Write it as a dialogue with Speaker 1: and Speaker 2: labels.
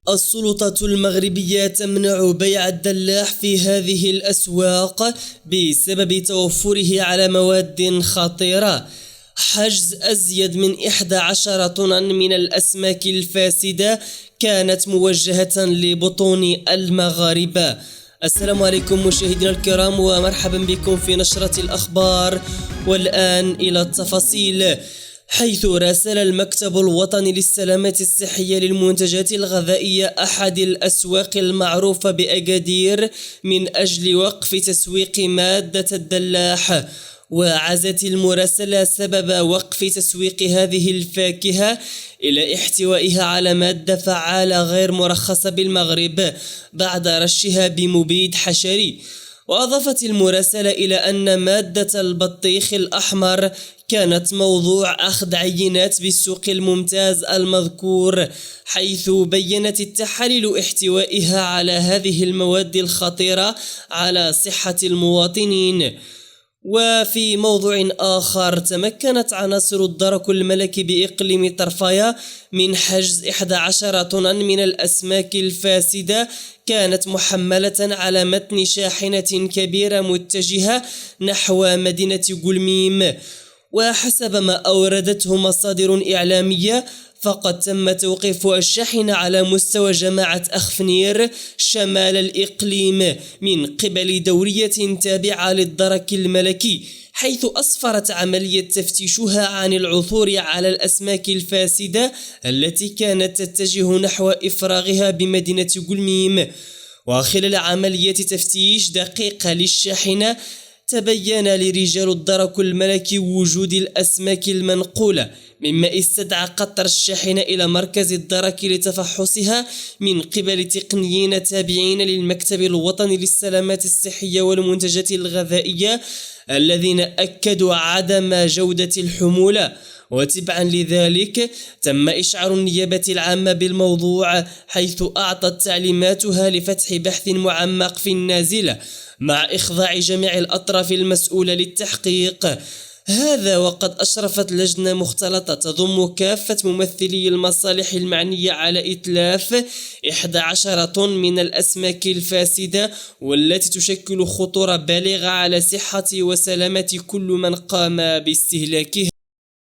Speaker 1: السلطة المغربية تمنع بيع الدلاح في هذه الأسواق بسبب توفره على مواد خطيرة. حجز أزيد من 11 طنا من الأسماك الفاسدة كانت موجهة لبطون المغاربة. السلام عليكم مشاهدينا الكرام، ومرحبا بكم في نشرة الأخبار. والآن إلى التفاصيل. حيث راسل المكتب الوطني للسلامة الصحية للمنتجات الغذائية أحد الأسواق المعروفة بأكادير من أجل وقف تسويق مادة الدلاح. وعزت المراسلة سبب وقف تسويق هذه الفاكهة إلى احتوائها على مادة فعالة غير مرخصة بالمغرب بعد رشها بمبيد حشري. وأضافت المراسلة إلى أن مادة البطيخ الأحمر كانت موضوع أخذ عينات بالسوق الممتاز المذكور، حيث بيّنت التحاليل احتوائها على هذه المواد الخطيرة على صحة المواطنين. وفي موضوع آخر، تمكنت عناصر الدرك الملكي بإقليم طرفايا من حجز 11 طنا من الأسماك الفاسدة كانت محملة على متن شاحنة كبيرة متجهة نحو مدينة قلميم. وحسب ما أوردته مصادر إعلامية، فقد تم توقيف الشاحنة على مستوى جماعة أخفنير شمال الإقليم من قبل دورية تابعة للدرك الملكي، حيث أسفرت عملية تفتيشها عن العثور على الأسماك الفاسدة التي كانت تتجه نحو إفراغها بمدينة قلميم. وخلال عملية تفتيش دقيقة للشاحنة، تبين لرجال الدرك الملكي وجود الأسماك المنقولة، مما استدعى قطر الشاحنة إلى مركز الدرك لتفحصها من قبل تقنيين تابعين للمكتب الوطني للسلامة الصحية والمنتجات الغذائية، الذين أكدوا عدم جودة الحمولة. وتبعا لذلك تم إشعار النيابة العامة بالموضوع، حيث أعطت تعليماتها لفتح بحث معمق في النازلة مع إخضاع جميع الأطراف المسؤولة للتحقيق. هذا وقد أشرفت لجنة مختلطة تضم كافة ممثلي المصالح المعنية على إتلاف 11 طن من الأسماك الفاسدة، والتي تشكل خطورة بالغة على صحة وسلامة كل من قام باستهلاكها.